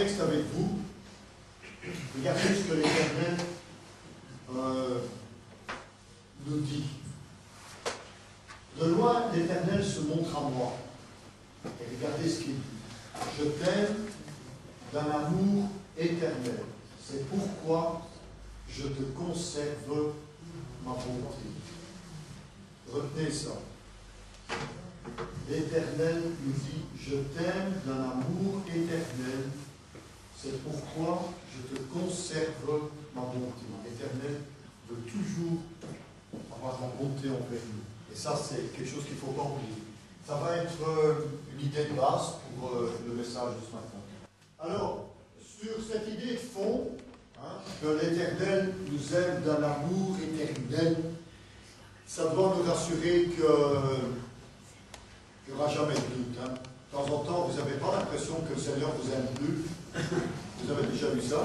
texte avec vous. Regardez ce que l'Éternel nous dit. De loin, l'Éternel se montre à moi. Et regardez ce qu'il dit. Je t'aime d'un amour éternel. C'est pourquoi je te conserve ma bonté. Retenez ça. L'Éternel nous dit, je t'aime d'un amour éternel. C'est pourquoi je te conserve ma bonté. L'Éternel veut toujours avoir la bonté envers nous. Et ça, c'est quelque chose qu'il ne faut pas oublier. Ça va être une idée de base pour le message de ce matin. Alors, sur cette idée de fond, que l'Éternel nous aime d'un amour éternel, ça doit nous rassurer qu'il n'y aura jamais de doute. De temps en temps, vous n'avez pas l'impression que le Seigneur vous aime plus. Vous avez déjà vu ça?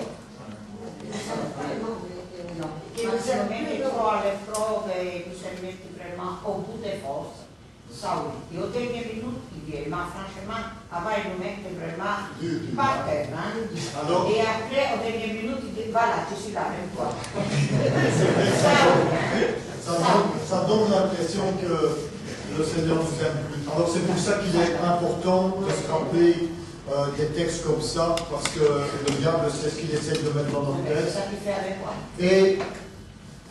Che bisogna trovare le prove, bisogna mettere vraiment au bout des forces. Ça oui. Et au dernier minute, il dit, mais franchement, avant il nous mettait vraiment par terre. Alors, et après, au dernier minute, il dit, voilà, je suis là, même toi. Ça donne l'impression que le Seigneur nous aime plus. Alors c'est pour ça qu'il est important de se rappeler des textes comme ça, parce que le diable sait ce qu'il essaie de mettre dans notre tête. Et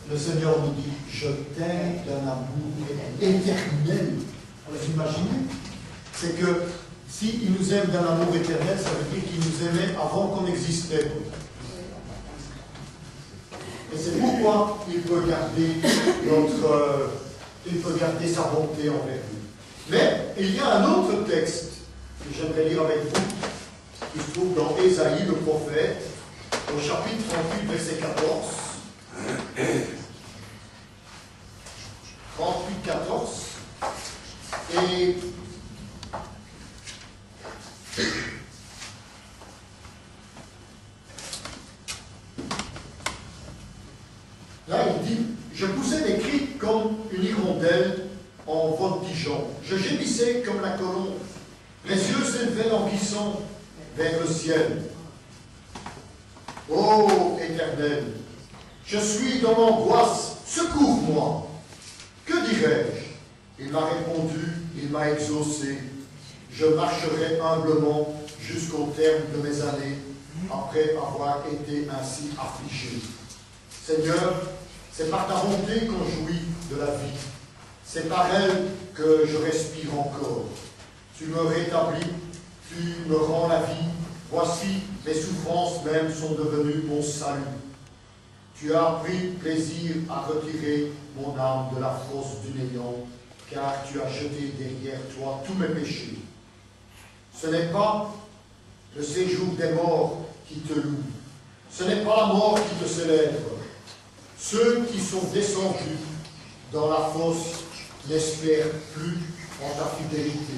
le Seigneur nous dit, je t'aime d'un amour éternel. Vous imaginez? C'est que s'il nous aime d'un amour éternel, ça veut dire qu'il nous aimait avant qu'on existait. Et c'est pourquoi il peut garder sa bonté envers nous. Mais il y a un autre texte que j'aimerais lire avec vous, qui se trouve dans Ésaïe, le prophète, au chapitre 38, verset 14. 38, 14. Et là, il dit, je poussais des cris comme une hirondelle en voltigeant. Je gémissais comme la colombe. Les yeux s'élevaient languissants vers le ciel. Ô Éternel, je suis dans l'angoisse, secours-moi. Que dirais-je? Il m'a répondu, il m'a exaucé. Je marcherai humblement jusqu'au terme de mes années, après avoir été ainsi affligé. Seigneur, c'est par ta bonté qu'on jouit de la vie. C'est par elle que je respire encore. Tu me rétablis, tu me rends la vie. Voici, mes souffrances même sont devenues mon salut. Tu as pris plaisir à retirer mon âme de la fosse du néant, car tu as jeté derrière toi tous mes péchés. Ce n'est pas le séjour des morts qui te loue. Ce n'est pas la mort qui te célèbre. Ceux qui sont descendus dans la fosse n'espèrent plus en ta fidélité.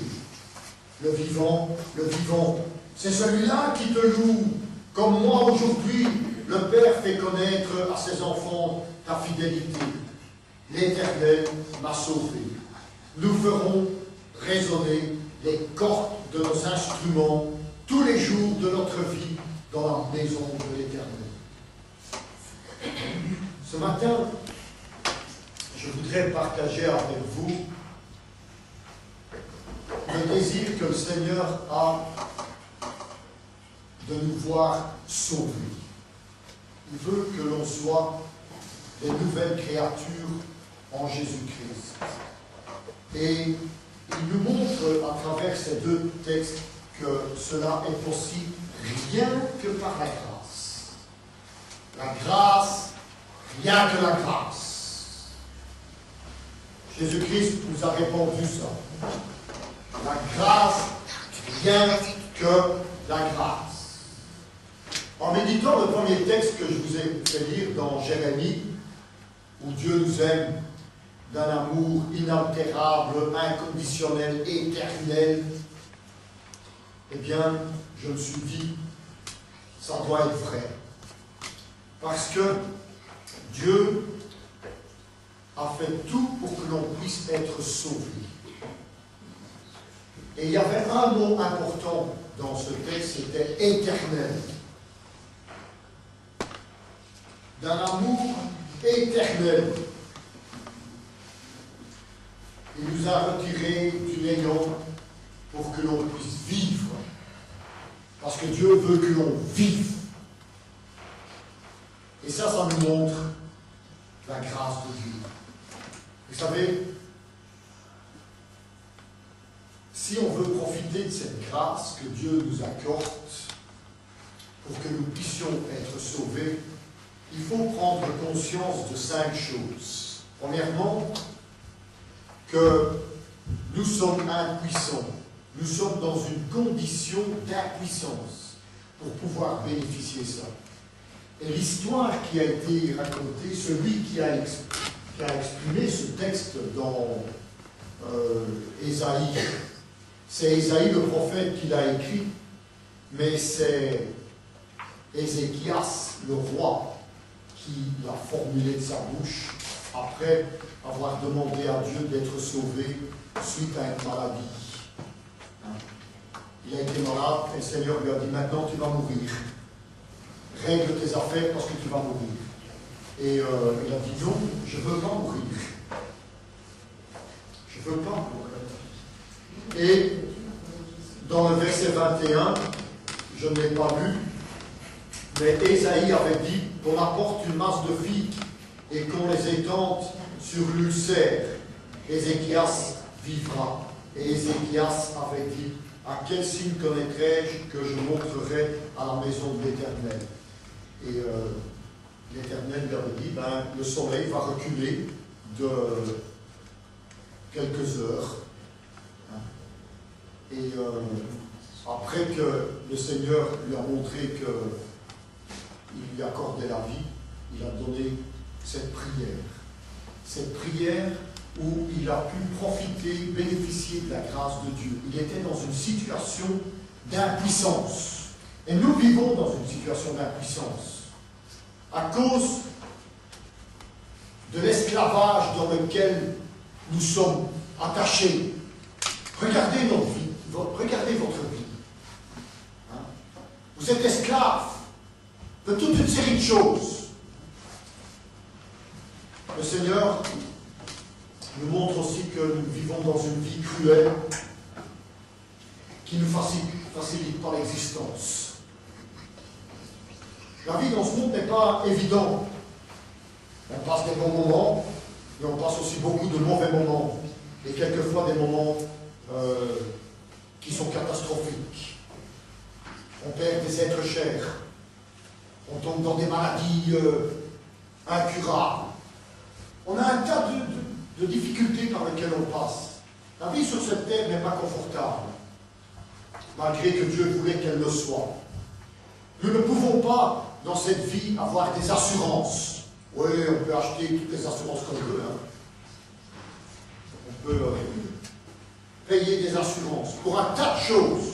Le vivant, c'est celui-là qui te loue. Comme moi aujourd'hui, le Père fait connaître à ses enfants ta fidélité. L'Éternel m'a sauvé. Nous ferons résonner les cordes de nos instruments tous les jours de notre vie dans la maison de l'Éternel. Ce matin, je voudrais partager avec vous le désir que le Seigneur a de nous voir sauvés. Il veut que l'on soit des nouvelles créatures en Jésus-Christ. Et il nous montre à travers ces deux textes que cela est possible rien que par la grâce. La grâce, rien que la grâce. Jésus-Christ nous a répondu ça. La grâce, rien que la grâce. En méditant le premier texte que je vous ai fait lire dans Jérémie, où Dieu nous aime d'un amour inaltérable, inconditionnel, éternel, eh bien, je me suis dit, ça doit être vrai. Parce que Dieu a fait tout pour que l'on puisse être sauvé. Et il y avait un mot important dans ce texte, c'était éternel. D'un amour éternel. Il nous a retirés du néant pour que l'on puisse vivre. Parce que Dieu veut que l'on vive. Et ça nous montre la grâce de Dieu. Vous savez, si on veut profiter de cette grâce que Dieu nous accorde pour que nous puissions être sauvés, il faut prendre conscience de 5 choses. Premièrement, que nous sommes impuissants. Nous sommes dans une condition d'impuissance pour pouvoir bénéficier de ça. Et l'histoire qui a été racontée, celui qui a exprimé ce texte dans Ésaïe, c'est Ésaïe le prophète qui l'a écrit, mais c'est Ézéchias le roi qui l'a formulé de sa bouche après avoir demandé à Dieu d'être sauvé suite à une maladie. Il a été malade et le Seigneur lui a dit: maintenant tu vas mourir. Règle tes affaires parce que tu vas mourir. Et il a dit: non, je ne veux pas mourir. Je ne veux pas mourir. Et dans le verset 21, je ne l'ai pas lu, mais Ésaïe avait dit: qu'on apporte une masse de figues et qu'on les étende sur l'ulcère, Ézéchias vivra. Et Ézéchias avait dit: à quel signe connaîtrai-je que je montrerai à la maison de l'Éternel? Et l'Éternel lui avait dit: ben, le soleil va reculer de quelques heures. Et après que le Seigneur lui a montré qu'il lui accordait la vie, il a donné cette prière. Cette prière où il a pu profiter, bénéficier de la grâce de Dieu. Il était dans une situation d'impuissance. Et nous vivons dans une situation d'impuissance à cause de l'esclavage dans lequel nous sommes attachés. Regardez notre vie, regardez votre vie. Hein? Vous êtes esclave de toute une série de choses. Le Seigneur nous montre aussi que nous vivons dans une vie cruelle qui ne facilite pas l'existence. La vie dans ce monde n'est pas évidente. On passe des bons moments, mais on passe aussi beaucoup de mauvais moments. Et quelquefois des moments qui sont catastrophiques. On perd des êtres chers. On tombe dans des maladies incurables. On a un tas de difficultés par lesquelles on passe. La vie sur cette terre n'est pas confortable, malgré que Dieu voulait qu'elle le soit. Nous ne pouvons pas, dans cette vie, avoir des assurances. Oui, on peut acheter toutes les assurances qu'on veut. Hein. On peut payer des assurances pour un tas de choses.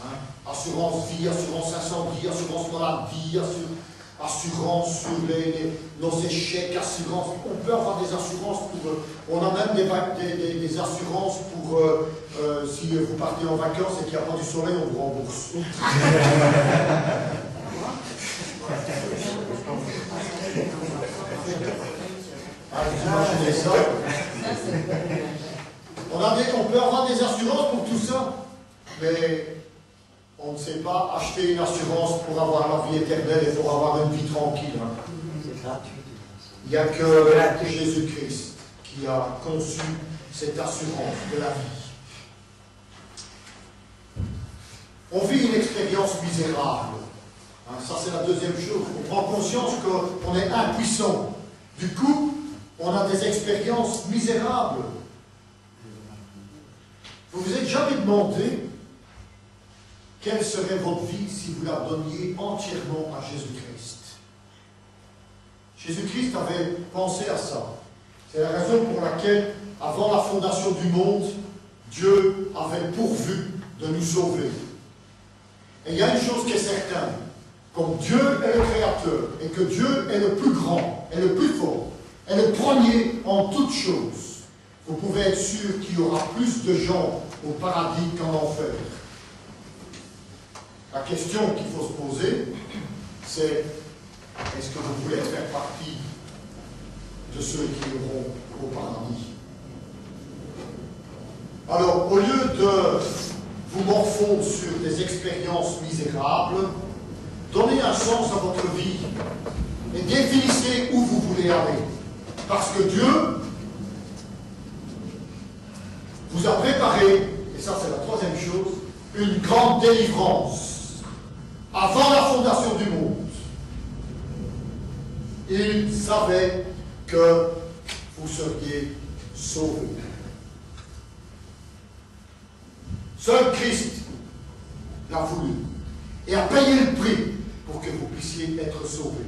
Hein. Assurance vie, assurance incendie, assurance maladie, assurance sur nos échecs, assurance. On peut avoir des assurances pour. On a même des assurances pour si vous partez en vacances et qu'il n'y a pas du soleil, on vous rembourse. Ah, vous imaginez ça? On peut avoir des assurances pour tout ça, mais on ne sait pas acheter une assurance pour avoir la vie éternelle et pour avoir une vie tranquille. Hein. Il n'y a que Jésus-Christ qui a conçu cette assurance de la vie. On vit une expérience misérable. Hein, ça, c'est la deuxième chose. On prend conscience qu'on est impuissant. Du coup, on a des expériences misérables. Vous vous êtes jamais demandé quelle serait votre vie si vous la donniez entièrement à Jésus-Christ? Jésus-Christ avait pensé à ça. C'est la raison pour laquelle, avant la fondation du monde, Dieu avait pourvu de nous sauver. Et il y a une chose qui est certaine. Comme Dieu est le Créateur, et que Dieu est le plus grand, et le plus fort, et le premier en toutes choses, vous pouvez être sûr qu'il y aura plus de gens au paradis qu'en enfer. La question qu'il faut se poser, c'est est-ce que vous voulez faire partie de ceux qui iront au paradis? Alors, au lieu de vous morfondre sur des expériences misérables, donnez un sens à votre vie et définissez où vous voulez aller. Parce que Dieu vous a préparé, et ça c'est la troisième chose, une grande délivrance avant la fondation du monde. Il savait que vous seriez sauvés. Seul Christ l'a voulu et a payé le prix pour que vous puissiez être sauvés.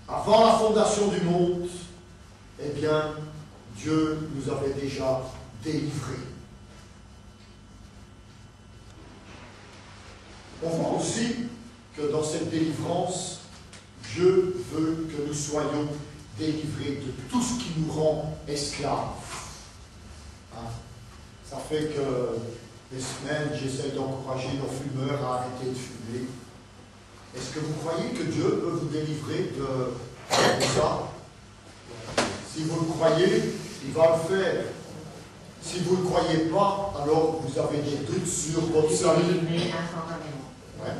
Avant la fondation du monde, eh bien, Dieu nous avait déjà délivrés. On voit aussi que dans cette délivrance, Dieu veut que nous soyons délivrés de tout ce qui nous rend esclaves. Hein? Ça fait que des semaines, j'essaie d'encourager nos fumeurs à arrêter de fumer. Est-ce que vous croyez que Dieu peut vous délivrer de ça? Si vous le croyez, il va le faire. Si vous ne le croyez pas, alors vous avez des doutes sur votre salut. Ouais.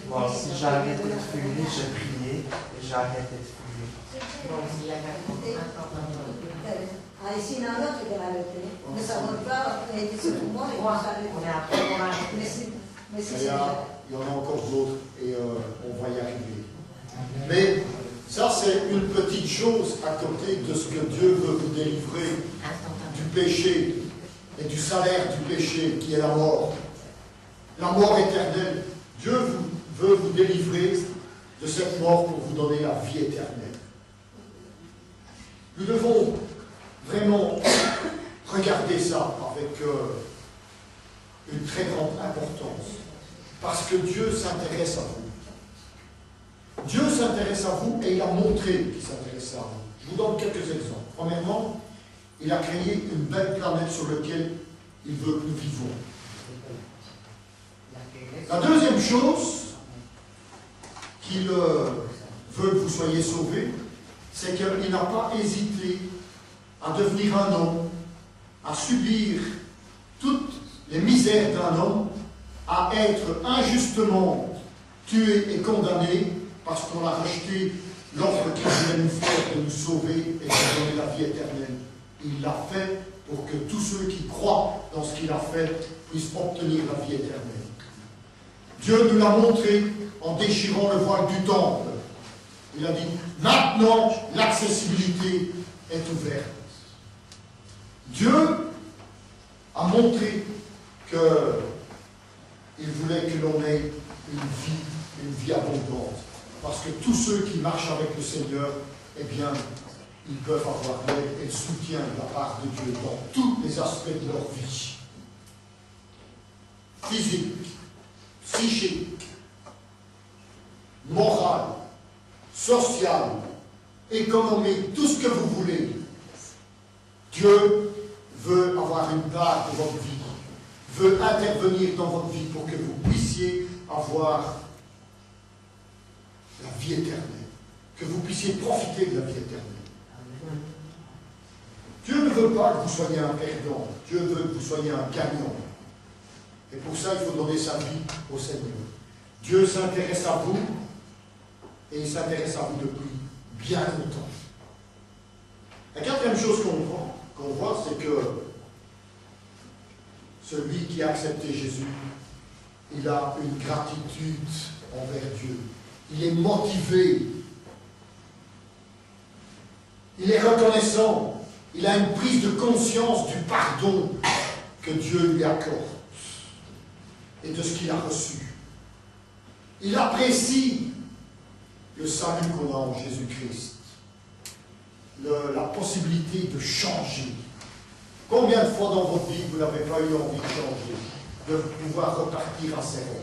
Moi aussi, j'arrête de fumer, je priais, et j'arrête de fumer. Ici, il y en a d'autres qui ont arrêté. Ne savons pas, mais c'est pour moi, ils vont s'arrêter. Mais il y en a encore d'autres, et on va y arriver. Mais ça, c'est une petite chose à côté de ce que Dieu veut vous délivrer du péché et du salaire du péché, qui est la mort. La mort éternelle. Dieu veut vous délivrer de cette mort pour vous donner la vie éternelle. Nous devons vraiment regarder ça avec une très grande importance. Parce que Dieu s'intéresse à vous. Dieu s'intéresse à vous et il a montré qu'il s'intéresse à vous. Je vous donne quelques exemples. Premièrement, il a créé une belle planète sur laquelle il veut que nous vivons. La deuxième chose qu'il veut que vous soyez sauvés, c'est qu'il n'a pas hésité à devenir un homme, à subir toutes les misères d'un homme, à être injustement tué et condamné parce qu'on a rejeté l'offre qu'il voulait nous faire de nous sauver et de nous donner la vie éternelle. Il l'a fait pour que tous ceux qui croient dans ce qu'il a fait puissent obtenir la vie éternelle. Dieu nous l'a montré en déchirant le voile du temple. Il a dit, maintenant l'accessibilité est ouverte. Dieu a montré qu'il voulait que l'on ait une vie abondante. Parce que tous ceux qui marchent avec le Seigneur, eh bien, ils peuvent avoir l'aide et le soutien de la part de Dieu dans tous les aspects de leur vie. Physique, psychique, morale, sociale, économique, tout ce que vous voulez. Dieu veut avoir une part de votre vie, veut intervenir dans votre vie pour que vous puissiez avoir la vie éternelle, que vous puissiez profiter de la vie éternelle. Dieu ne veut pas que vous soyez un perdant, Dieu veut que vous soyez un gagnant. Et pour ça, il faut donner sa vie au Seigneur. Dieu s'intéresse à vous, et il s'intéresse à vous depuis bien longtemps. La quatrième chose qu'on voit, c'est que celui qui a accepté Jésus, il a une gratitude envers Dieu. Il est motivé. Il est reconnaissant. Il a une prise de conscience du pardon que Dieu lui accorde et de ce qu'il a reçu. Il apprécie le salut qu'on a en Jésus-Christ, la possibilité de changer. Combien de fois dans votre vie vous n'avez pas eu envie de changer, de pouvoir repartir à zéro?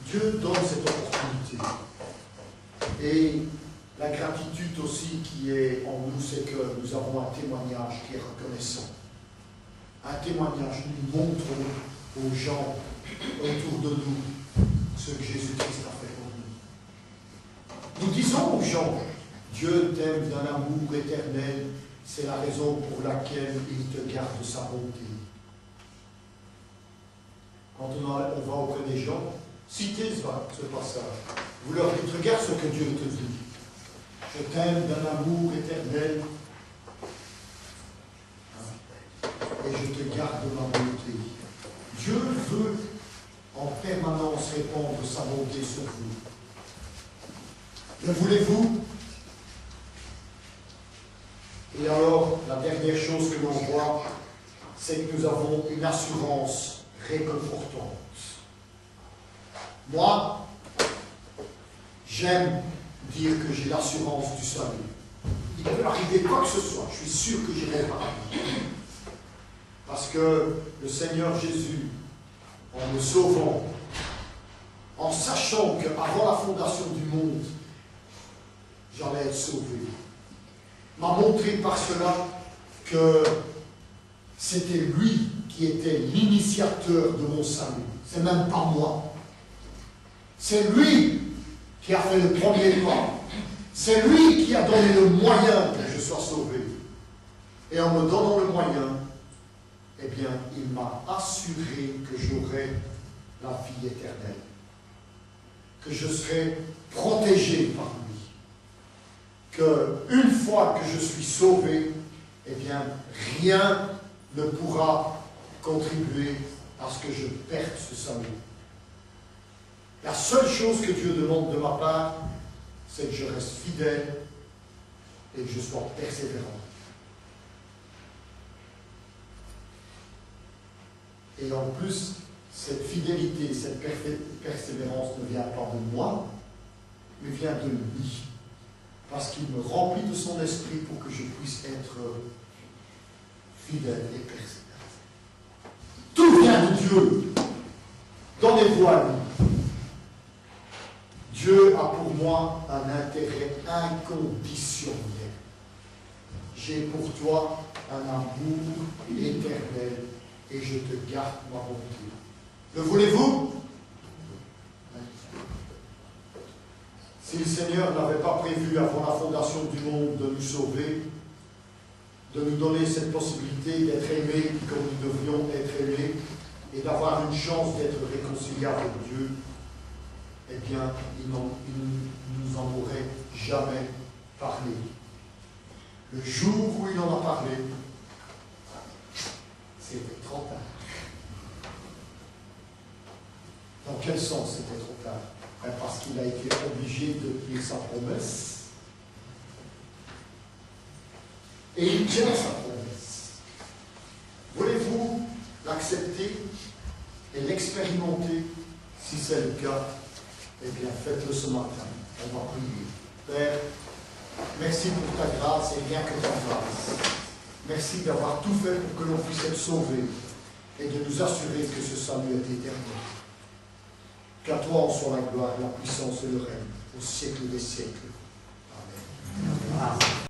Dieu donne cette opportunité. Et La gratitude aussi qui est en nous, c'est que nous avons un témoignage qui est reconnaissant. Un témoignage, nous montrons aux gens autour de nous ce que Jésus-Christ a fait pour nous. Nous disons aux gens, Dieu t'aime d'un amour éternel, c'est la raison pour laquelle il te garde sa bonté. Quand on va auprès des gens, citez ce passage. Vous leur dites, regarde ce que Dieu te dit. Je t'aime d'un amour éternel et je te garde ma bonté. Dieu veut en permanence répandre sa bonté sur vous. Le voulez-vous? Et alors, la dernière chose que l'on voit, c'est que nous avons une assurance réconfortante. Moi, j'aime dire que j'ai l'assurance du salut. Il peut arriver quoi que ce soit, je suis sûr que j'irai au paradis. Parce que le Seigneur Jésus, en me sauvant, en sachant qu'avant la fondation du monde, j'allais être sauvé, m'a montré par cela que c'était lui qui était l'initiateur de mon salut. C'est même pas moi. C'est lui qui a fait le premier pas. C'est lui qui a donné le moyen que je sois sauvé. Et en me donnant le moyen, eh bien, il m'a assuré que j'aurais la vie éternelle. Que je serai protégé par lui. Qu'une fois que je suis sauvé, eh bien, rien ne pourra contribuer à ce que je perde ce salut. La seule chose que Dieu demande de ma part, c'est que je reste fidèle et que je sois persévérant. Et en plus, cette fidélité, cette persévérance ne vient pas de moi, mais vient de lui. Parce qu'il me remplit de son esprit pour que je puisse être fidèle et persévérant. Tout vient de Dieu. Donnez-vous à lui. Dieu a pour moi un intérêt inconditionnel. J'ai pour toi un amour éternel et je te garde ma bonté. Le voulez-vous? Si le Seigneur n'avait pas prévu avant la fondation du monde de nous sauver, de nous donner cette possibilité d'être aimés comme nous devrions être aimés et d'avoir une chance d'être réconciliés avec Dieu, eh bien, il nous en aurait jamais parlé. Le jour où il en a parlé, c'était trop tard. Dans quel sens c'était trop tard? Parce qu'il a été obligé de tenir sa promesse. Et il tient sa promesse. Voulez-vous l'accepter et l'expérimenter? Si c'est le cas, eh bien, faites-le ce matin. On va prier. Père, merci pour ta grâce et rien que ta grâce. Merci d'avoir tout fait pour que l'on puisse être sauvé et de nous assurer que ce salut est éternel. Qu'à toi en soit la gloire, la puissance et le règne au siècle des siècles. Amen.